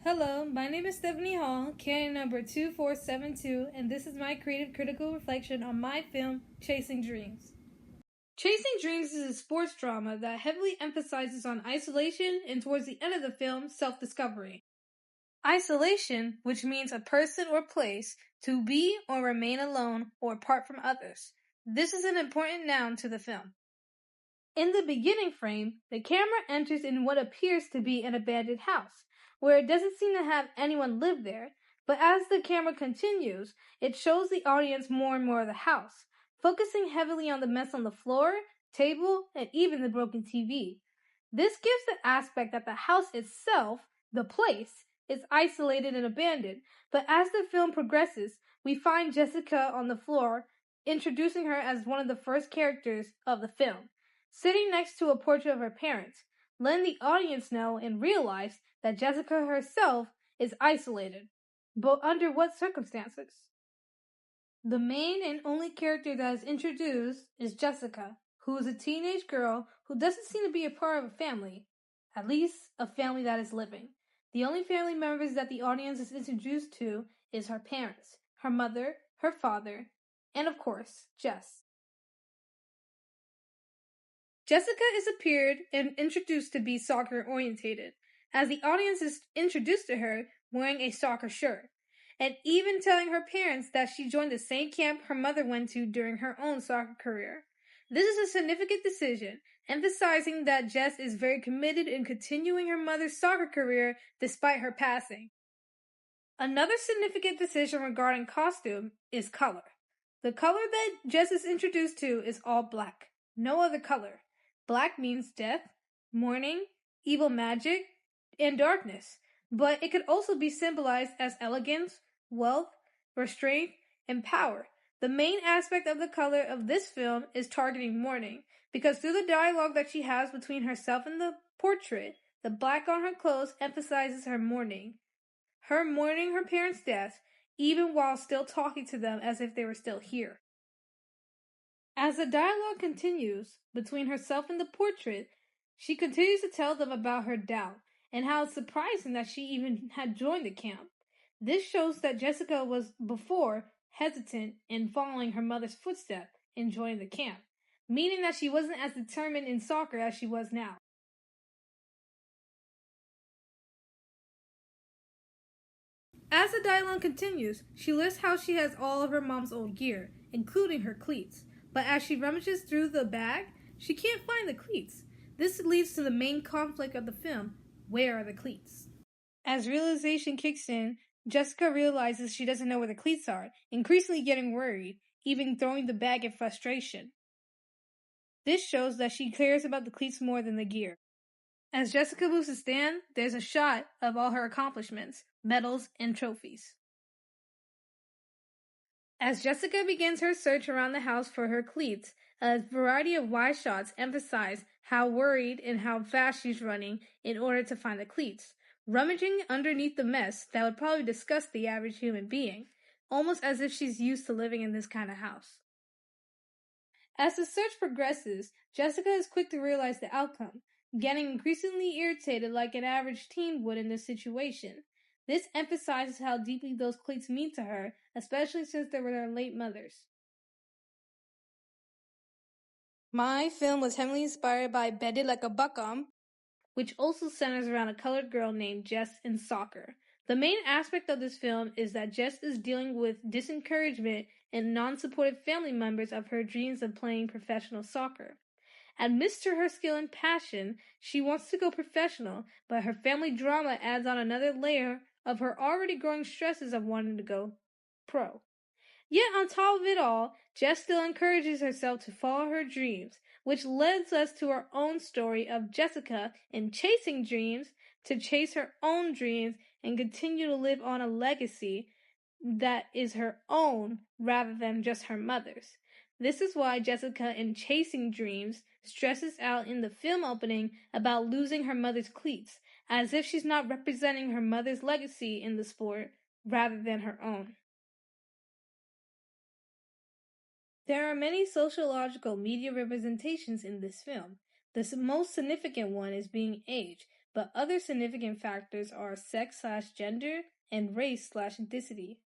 Hello, my name is Stephanie Hall, canon number 2472, and this is my creative critical reflection on my film, Chasing Dreams. Chasing Dreams is a sports drama that heavily emphasizes on isolation and, towards the end of the film, self-discovery. Isolation, which means a person or place to be or remain alone or apart from others. This is an important noun to the film. In the beginning frame, the camera enters in what appears to be an abandoned house, where it doesn't seem to have anyone live there, but as the camera continues, it shows the audience more and more of the house, focusing heavily on the mess on the floor, table, and even the broken TV. This gives the aspect that the house itself, the place, is isolated and abandoned, but as the film progresses, we find Jessica on the floor, introducing her as one of the first characters of the film, sitting next to a portrait of her parents, letting the audience know and realize that Jessica herself is isolated. But under what circumstances? The main and only character that is introduced is Jessica, who is a teenage girl who doesn't seem to be a part of a family, at least a family that is living. The only family members that the audience is introduced to is her parents, her mother, her father, and of course, Jess. Jessica is appeared and introduced to be soccer orientated, as the audience is introduced to her wearing a soccer shirt, and even telling her parents that she joined the same camp her mother went to during her own soccer career. This is a significant decision, emphasizing that Jess is very committed in continuing her mother's soccer career despite her passing. Another significant decision regarding costume is color. The color that Jess is introduced to is all black, no other color. Black means death, mourning, evil magic, and darkness, but it could also be symbolized as elegance, wealth, restraint, and power. The main aspect of the color of this film is targeting mourning, because through the dialogue that she has between herself and the portrait, the black on her clothes emphasizes her mourning. Her mourning her parents' death, even while still talking to them as if they were still here. As the dialogue continues between herself and the portrait, she continues to tell them about her doubt and how it's surprising that she even had joined the camp. This shows that Jessica was before hesitant in following her mother's footsteps in joining the camp, meaning that she wasn't as determined in soccer as she was now. As the dialogue continues, she lists how she has all of her mom's old gear, including her cleats. But as she rummages through the bag, she can't find the cleats. This leads to the main conflict of the film: where are the cleats? As realization kicks in, Jessica realizes she doesn't know where the cleats are, increasingly getting worried, even throwing the bag in frustration. This shows that she cares about the cleats more than the gear. As Jessica moves to stand, there's a shot of all her accomplishments, medals, and trophies. As Jessica begins her search around the house for her cleats, a variety of wide shots emphasize how worried and how fast she's running in order to find the cleats, rummaging underneath the mess that would probably disgust the average human being, almost as if she's used to living in this kind of house. As the search progresses, Jessica is quick to realize the outcome, getting increasingly irritated like an average teen would in this situation. This emphasizes how deeply those cleats mean to her, especially since they were their late mother's. My film was heavily inspired by Betty Like a Buckham, which also centers around a colored girl named Jess in soccer. The main aspect of this film is that Jess is dealing with disencouragement and non-supportive family members of her dreams of playing professional soccer. Amidst her skill and passion, she wants to go professional, but her family drama adds on another layer of her already growing stresses of wanting to go pro. Yet on top of it all, Jess still encourages herself to follow her dreams, which leads us to our own story of Jessica in chasing dreams to chase her own dreams and continue to live on a legacy that is her own rather than just her mother's. This is why Jessica in Chasing Dreams stresses out in the film opening about losing her mother's cleats, as if she's not representing her mother's legacy in the sport rather than her own. There are many sociological media representations in this film. The most significant one is being age, but other significant factors are sex/gender and race/ethnicity.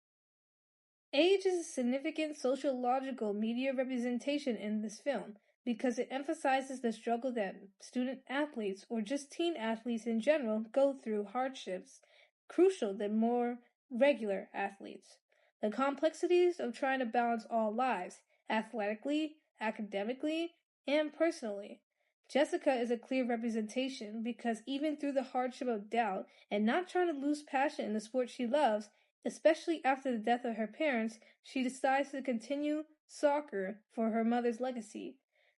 Age is a significant sociological media representation in this film because it emphasizes the struggle that student athletes or just teen athletes in general go through hardships crucial than more regular athletes. The complexities of trying to balance all lives, athletically, academically, and personally. Jessica is a clear representation because even through the hardship of doubt and not trying to lose passion in the sport she loves, especially after the death of her parents, she decides to continue soccer for her mother's legacy.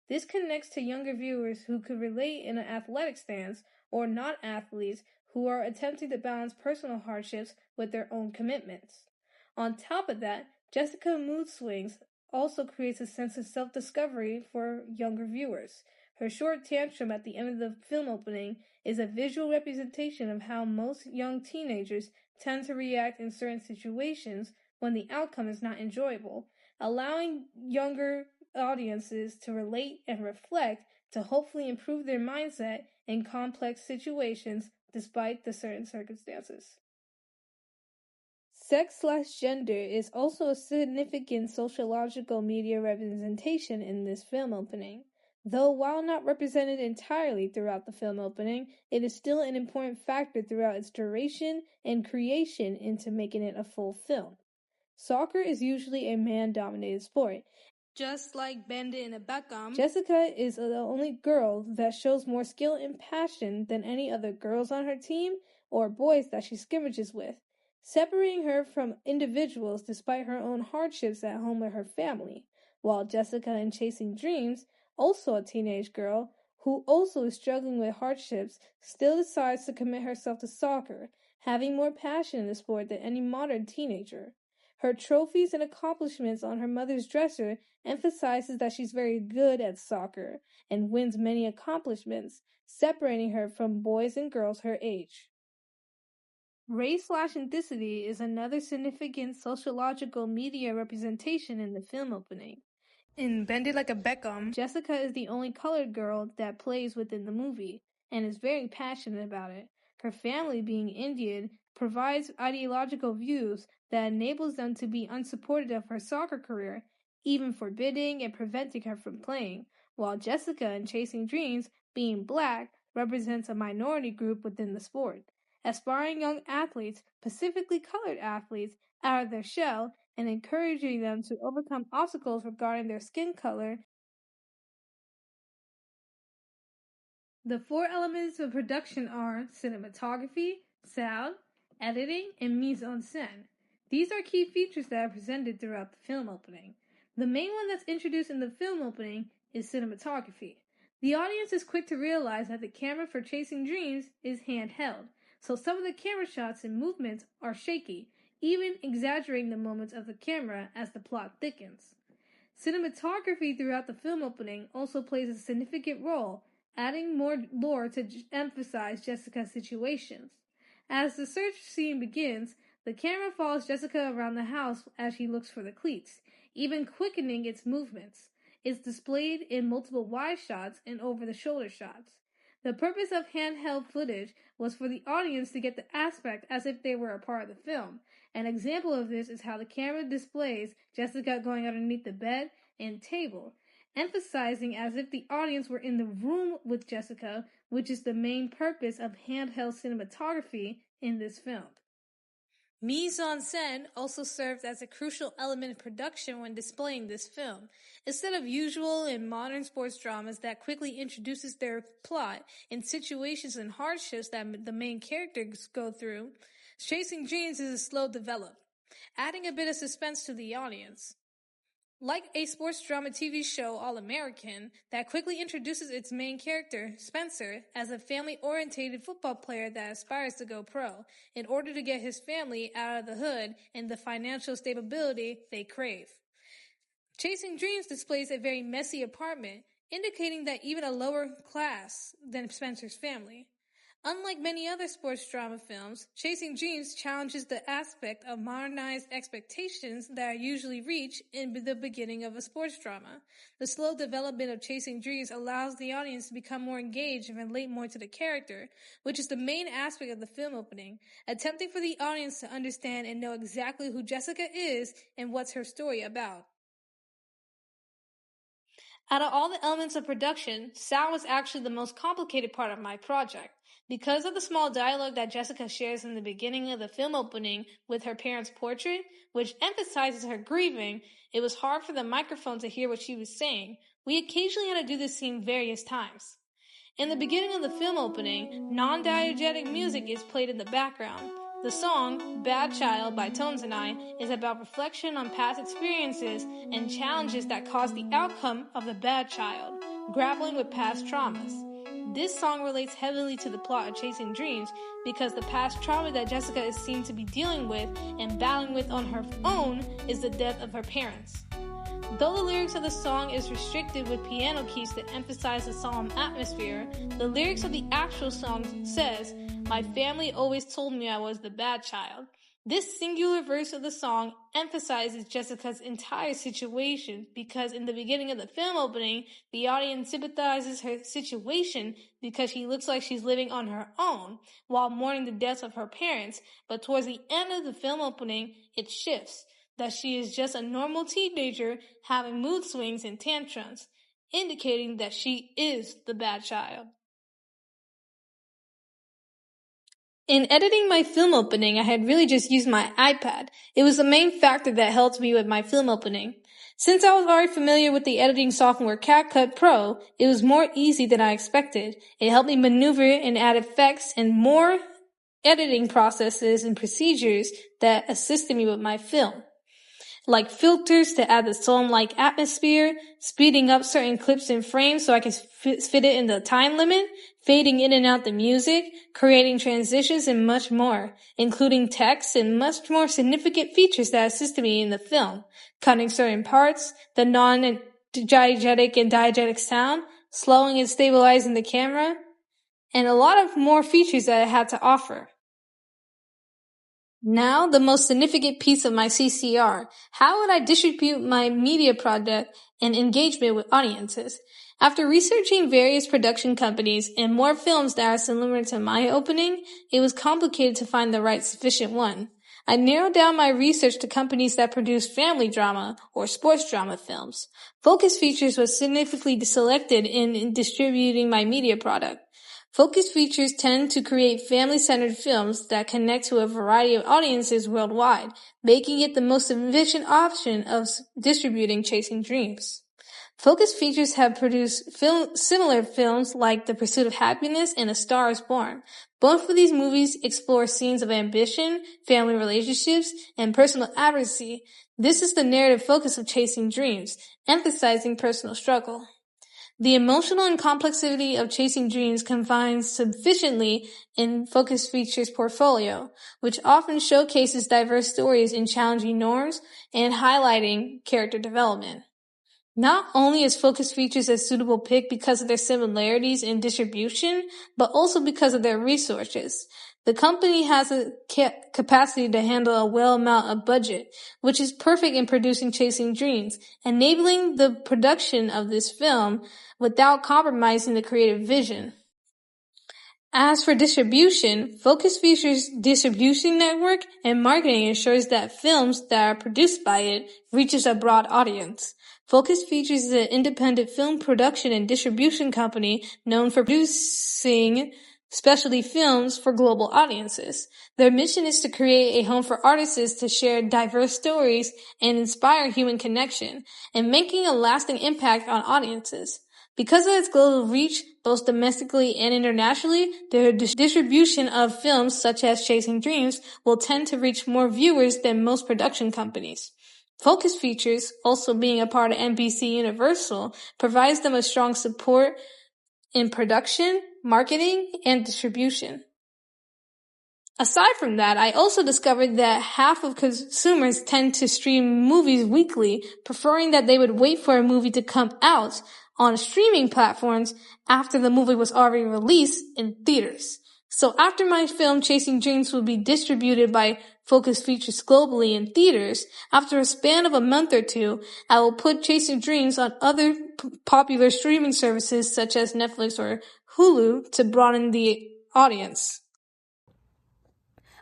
This connects to younger viewers who could relate in an athletic stance or not athletes who are attempting to balance personal hardships with their own commitments. On top of that, Jessica's mood swings also creates a sense of self-discovery for younger viewers. Her short tantrum at the end of the film opening is a visual representation of how most young teenagers tend to react in certain situations when the outcome is not enjoyable, allowing younger audiences to relate and reflect to hopefully improve their mindset in complex situations despite the certain circumstances. Sex/gender is also a significant sociological media representation in this film opening. Though while not represented entirely throughout the film opening, it is still an important factor throughout its duration and creation into making it a full film. Soccer is usually a man-dominated sport. Just like Bandit and Beckham, Jessica is the only girl that shows more skill and passion than any other girls on her team or boys that she scrimmages with, separating her from individuals despite her own hardships at home with her family, while Jessica in Chasing Dreams, also a teenage girl, who also is struggling with hardships, still decides to commit herself to soccer, having more passion in the sport than any modern teenager. Her trophies and accomplishments on her mother's dresser emphasizes that she's very good at soccer and wins many accomplishments, separating her from boys and girls her age. Race/ethnicity is another significant sociological media representation in the film opening. In Bend It Like a Beckham, Jessica is the only colored girl that plays within the movie, and is very passionate about it. Her family, being Indian, provides ideological views that enables them to be unsupportive of her soccer career, even forbidding and preventing her from playing, while Jessica in Chasing Dreams, being black, represents a minority group within the sport, aspiring young athletes, specifically colored athletes, out of their shell and encouraging them to overcome obstacles regarding their skin color. The four elements of production are cinematography, sound, editing, and mise-en-scène. These are key features that are presented throughout the film opening. The main one that's introduced in the film opening is cinematography. The audience is quick to realize that the camera for Chasing Dreams is handheld, so some of the camera shots and movements are shaky, even exaggerating the moments of the camera as the plot thickens. Cinematography throughout the film opening also plays a significant role, adding more lore to emphasize Jessica's situations. As the search scene begins, the camera follows Jessica around the house as she looks for the cleats, even quickening its movements. It's displayed in multiple wide shots and over-the-shoulder shots. The purpose of handheld footage was for the audience to get the aspect as if they were a part of the film. An example of this is how the camera displays Jessica going underneath the bed and table, emphasizing as if the audience were in the room with Jessica, which is the main purpose of handheld cinematography in this film. Mise-en-scène also serves as a crucial element of production when displaying this film. Instead of usual and modern sports dramas that quickly introduces their plot and situations and hardships that the main characters go through, Chasing Dreams is a slow develop, adding a bit of suspense to the audience. Like a sports drama TV show All-American that quickly introduces its main character, Spencer, as a family-oriented football player that aspires to go pro in order to get his family out of the hood and the financial stability they crave. Chasing Dreams displays a very messy apartment, indicating that even a lower class than Spencer's family. Unlike many other sports drama films, Chasing Dreams challenges the aspect of modernized expectations that are usually reached in the beginning of a sports drama. The slow development of Chasing Dreams allows the audience to become more engaged and relate more to the character, which is the main aspect of the film opening, attempting for the audience to understand and know exactly who Jessica is and what's her story about. Out of all the elements of production, sound was actually the most complicated part of my project. Because of the small dialogue that Jessica shares in the beginning of the film opening with her parents' portrait, which emphasizes her grieving, it was hard for the microphone to hear what she was saying. We occasionally had to do this scene various times. In the beginning of the film opening, non-diegetic music is played in the background. The song, Bad Child by Tones and I, is about reflection on past experiences and challenges that cause the outcome of the bad child, grappling with past traumas. This song relates heavily to the plot of Chasing Dreams because the past trauma that Jessica is seen to be dealing with and battling with on her own is the death of her parents. Though the lyrics of the song is restricted with piano keys to emphasize the solemn atmosphere, the lyrics of the actual song says, "My family always told me I was the bad child." This singular verse of the song emphasizes Jessica's entire situation because in the beginning of the film opening, the audience sympathizes her situation because she looks like she's living on her own while mourning the deaths of her parents, but towards the end of the film opening, it shifts, that she is just a normal teenager having mood swings and tantrums, indicating that she is the bad child. In editing my film opening, I had really just used my iPad. It was the main factor that helped me with my film opening. Since I was already familiar with the editing software CapCut Pro, it was more easy than I expected. It helped me maneuver and add effects and more editing processes and procedures that assisted me with my film, like filters to add the solemn-like atmosphere, speeding up certain clips and frames so I could fit it in the time limit, fading in and out the music, creating transitions, and much more, including text and much more significant features that assisted me in the film, cutting certain parts, the non-diegetic and diegetic sound, slowing and stabilizing the camera, and a lot of more features that I had to offer. Now, the most significant piece of my CCR. How would I distribute my media product and engagement with audiences? After researching various production companies and more films that are similar to my opening, it was complicated to find the right sufficient one. I narrowed down my research to companies that produce family drama or sports drama films. Focus Features was significantly selected in distributing my media product. Focus Features tend to create family-centered films that connect to a variety of audiences worldwide, making it the most efficient option of distributing Chasing Dreams. Focus Features have produced similar films like The Pursuit of Happiness and A Star is Born. Both of these movies explore scenes of ambition, family relationships, and personal advocacy. This is the narrative focus of Chasing Dreams, emphasizing personal struggle. The emotional and complexity of Chasing Dreams combines sufficiently in Focus Features' portfolio, which often showcases diverse stories in challenging norms and highlighting character development. Not only is Focus Features a suitable pick because of their similarities in distribution, but also because of their resources. The company has a capacity to handle a well amount of budget, which is perfect in producing Chasing Dreams, enabling the production of this film without compromising the creative vision. As for distribution, Focus Features' distribution network and marketing ensures that films that are produced by it reaches a broad audience. Focus Features is an independent film production and distribution company known for producing specialty films for global audiences. Their mission is to create a home for artists to share diverse stories and inspire human connection, and making a lasting impact on audiences. Because of its global reach, both domestically and internationally, their distribution of films such as Chasing Dreams will tend to reach more viewers than most production companies. Focus Features, also being a part of NBC Universal, provides them a strong support in production, marketing, and distribution. Aside from that, I also discovered that half of consumers tend to stream movies weekly, preferring that they would wait for a movie to come out on streaming platforms after the movie was already released in theaters. So after my film Chasing Dreams will be distributed by Focus Features globally in theaters, after a span of a month or two, I will put Chasing Dreams on other popular streaming services such as Netflix or Hulu to broaden the audience.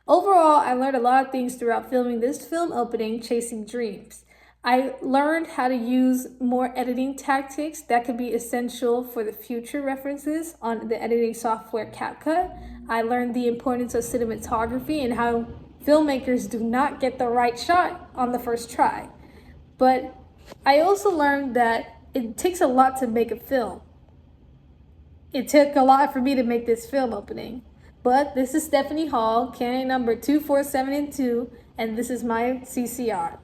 Overall, I learned a lot of things throughout filming this film opening, Chasing Dreams. I learned how to use more editing tactics that could be essential for the future references on the editing software CapCut. I learned the importance of cinematography and how filmmakers do not get the right shot on the first try. But I also learned that it takes a lot to make a film. It took a lot for me to make this film opening. But this is Stephanie Hall, Canon number 247 and 2, and this is my CCR.